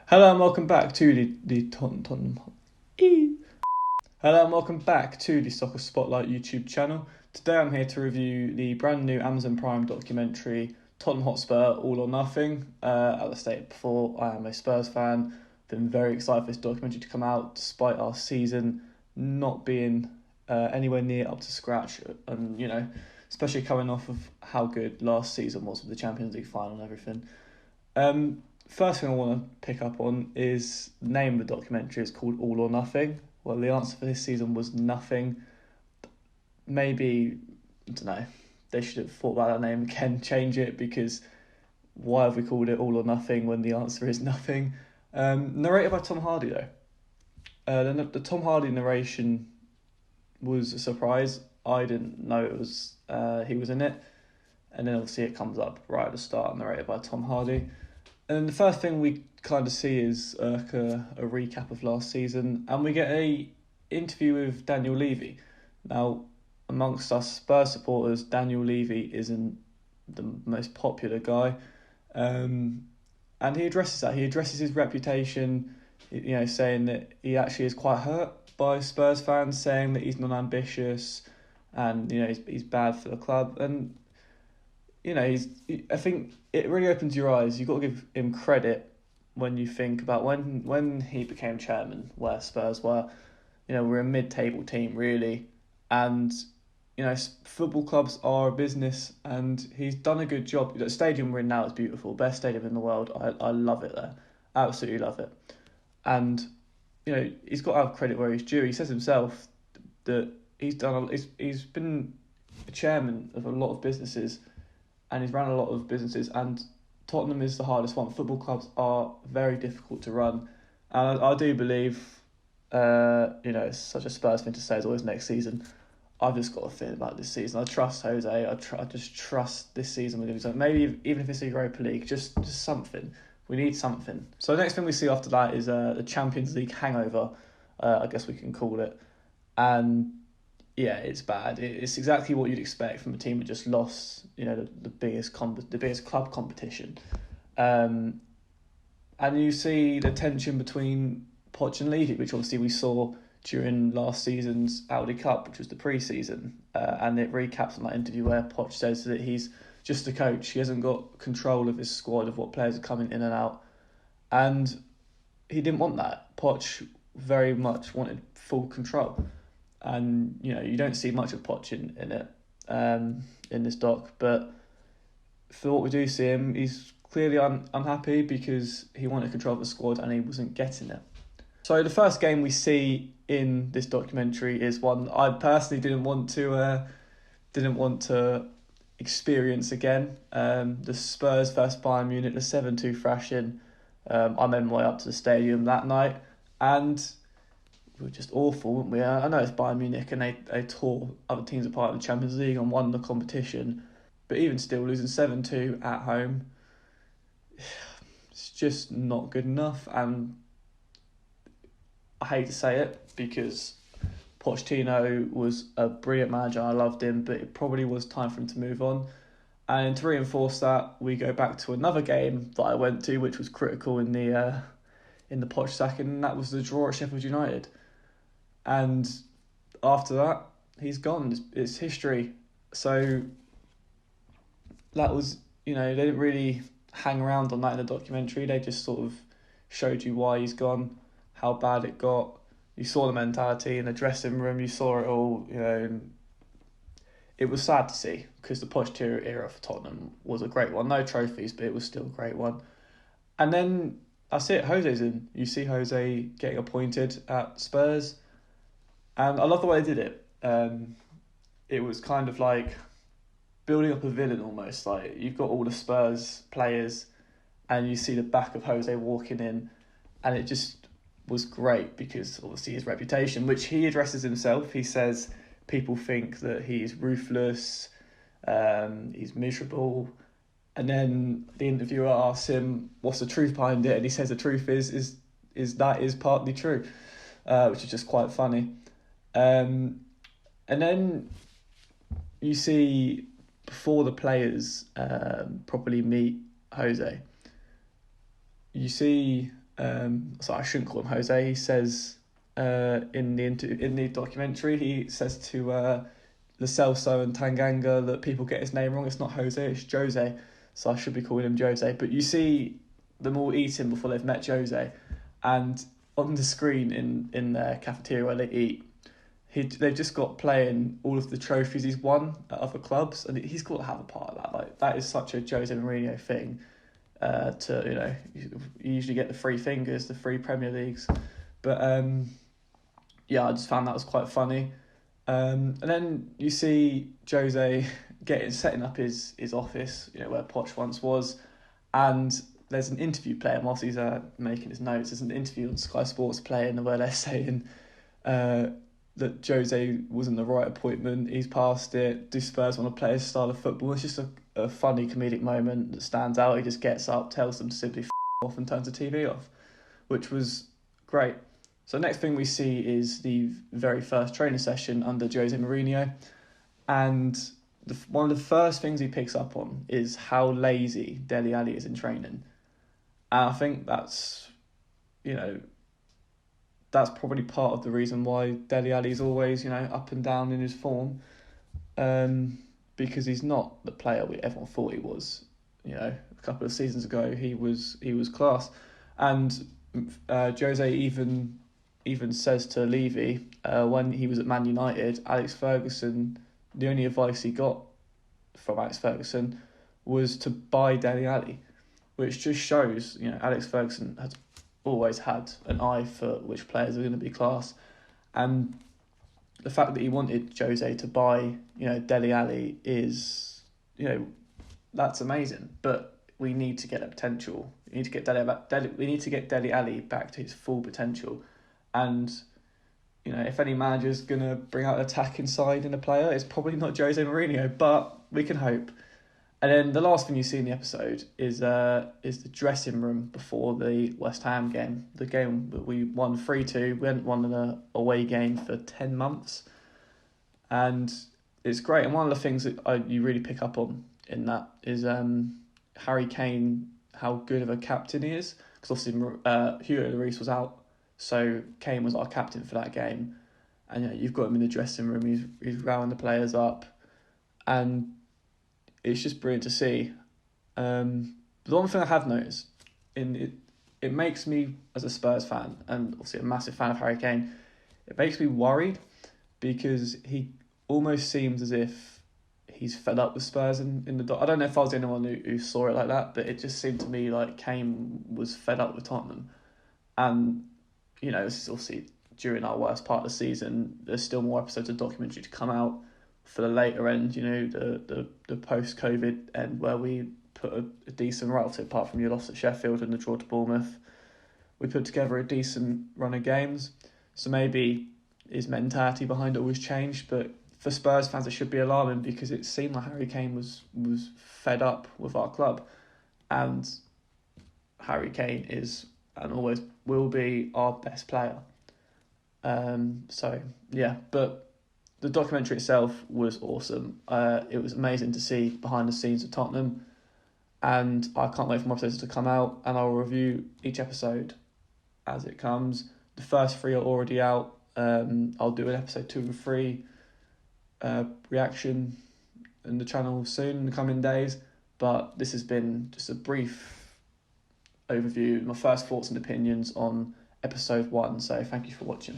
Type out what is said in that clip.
Hello and welcome back to the Tottenham. Hello and welcome back to the Soccer Spotlight YouTube channel. Today I'm here to review the brand new Amazon Prime documentary Tottenham Hotspur All or Nothing. As I stated before, I am a Spurs fan. Been very excited for this documentary to come out despite our season not being anywhere near up to scratch, and especially coming off of how good last season was with the Champions League final and everything. First thing I want to pick up on is the name of the documentary. It's called All or Nothing. Well, the answer for this season was nothing. Maybe, I don't know, they should have thought about that name again, change it, because why have we called it All or Nothing when the answer is nothing? Narrated by Tom Hardy, though. The Tom Hardy narration was a surprise. I didn't know he was in it. And then obviously it comes up right at the start, narrated by Tom Hardy. And the first thing we kind of see is a recap of last season, and we get a interview with Daniel Levy. Now, amongst us Spurs supporters, Daniel Levy isn't the most popular guy, and he addresses that. He addresses his reputation, saying that he actually is quite hurt by Spurs fans, saying that he's non-ambitious, and he's bad for the club, and I think it really opens your eyes. You've got to give him credit when you think about when he became chairman, where Spurs were. We're a mid-table team, really. And, football clubs are a business, and he's done a good job. The stadium we're in now is beautiful. Best stadium in the world. I love it there. Absolutely love it. And, he's got to have credit where he's due. He says himself that he's been a chairman of a lot of businesses, and he's run a lot of businesses, and Tottenham is the hardest one. Football clubs are very difficult to run, and I do believe, it's such a Spurs thing to say, it's always next season. I've just got a feeling about this season. I trust Jose. I just trust this season we're going to do something. Maybe even if it's a Europa League, just something. We need something. So the next thing we see after that is the Champions League hangover, I guess we can call it, and yeah, it's bad. It's exactly what you'd expect from a team that just lost, the biggest club competition, and you see the tension between Poch and Levy, which obviously we saw during last season's Audi Cup, which was the pre-season, and it recaps on that interview where Poch says that he's just a coach. He hasn't got control of his squad, of what players are coming in and out, and he didn't want that. Poch very much wanted full control. And you don't see much of Poch in it, in this doc, but for what we do see him, he's clearly unhappy because he wanted control of the squad and he wasn't getting it. So the first game we see in this documentary is one I personally didn't want to experience again. The Spurs versus Bayern Munich, the 7-2 thrashing. I made my way up to the stadium that night, and we were just awful, weren't we? I know it's Bayern Munich and they tore other teams apart in the Champions League and won the competition, but even still, losing 7-2 at home, it's just not good enough. And I hate to say it because Pochettino was a brilliant manager. I loved him, but it probably was time for him to move on. And to reinforce that, we go back to another game that I went to, which was critical in the Poch sacking, and that was the draw at Sheffield United. And after that, he's gone. It's history. So that was, they didn't really hang around on that in the documentary. They just sort of showed you why he's gone, how bad it got. You saw the mentality in the dressing room. You saw it all, and it was sad to see because the Pochettino era for Tottenham was a great one. No trophies, but it was still a great one. And then that's it. Jose's in. You see Jose getting appointed at Spurs. And I love the way they did it. It was kind of like building up a villain almost. Like you've got all the Spurs players and you see the back of Jose walking in, and it just was great because obviously his reputation, which he addresses himself, he says people think that he's ruthless, he's miserable. And then the interviewer asks him, what's the truth behind it? And he says the truth is that is partly true, which is just quite funny. And then you see, before the players properly meet Jose, you see I shouldn't call him Jose. He says in the documentary, he says to Lo Celso and Tanganga that people get his name wrong. It's not Jose, it's Jose. So I should be calling him Jose. But you see them all eating before they've met Jose, and on the screen in their cafeteria where they eat, they've just got playing all of the trophies he's won at other clubs, and he's got to have a part of that. Like, that is such a Jose Mourinho thing. You usually get the free fingers, the free Premier Leagues, but I just found that was quite funny. And then you see Jose setting up his office, where Poch once was, and there's an interview playing whilst he's making his notes. There's an interview on Sky Sports playing where they're saying that Jose wasn't the right appointment. He's past it. Do Spurs want to play his style of football? It's just a funny comedic moment that stands out. He just gets up, tells them to simply off, and turns the TV off, which was great. So next thing we see is the very first training session under Jose Mourinho, and one of the first things he picks up on is how lazy Dele Alli is in training. And I think that's probably part of the reason why Dele Alli is always, up and down in his form, because he's not the player everyone thought he was. A couple of seasons ago, he was class, and Jose even says to Levy when he was at Man United, Alex Ferguson, the only advice he got from Alex Ferguson was to buy Dele Alli, which just shows, Alex Ferguson has always had an eye for which players are going to be class, and the fact that he wanted Jose to buy, Dele Alli is, that's amazing. But we need to get that potential. We need to get Dele Alli back to his full potential, and if any manager's going to bring out an attacking side in a player, it's probably not Jose Mourinho, but we can hope. And then the last thing you see in the episode is the dressing room before the West Ham game. The game that we won 3-2. We hadn't won an away game for 10 months. And it's great. And one of the things that you really pick up on in that is Harry Kane, how good of a captain he is. Because obviously Hugo Lloris was out, so Kane was our captain for that game. And you've got him in the dressing room. He's rallying the players up. And it's just brilliant to see. The one thing I have noticed, it makes me, as a Spurs fan, and obviously a massive fan of Harry Kane, it makes me worried, because he almost seems as if he's fed up with Spurs in the... I don't know if I was the only one who saw it like that, but it just seemed to me like Kane was fed up with Tottenham. And, this is obviously during our worst part of the season. There's still more episodes of documentary to come out for the later end, the post-COVID end, where we put a decent right, apart from your loss at Sheffield and the draw to Bournemouth, we put together a decent run of games. So maybe his mentality behind it always changed, but for Spurs fans it should be alarming, because it seemed like Harry Kane was fed up with our club, and Harry Kane is and always will be our best player. But the documentary itself was awesome. It was amazing to see behind the scenes of Tottenham, and I can't wait for more episodes to come out, and I'll review each episode as it comes. The first 3 are already out. I'll do an episode 2 and 3 reaction in the channel soon in the coming days, but this has been just a brief overview, my first thoughts and opinions on episode 1, so thank you for watching.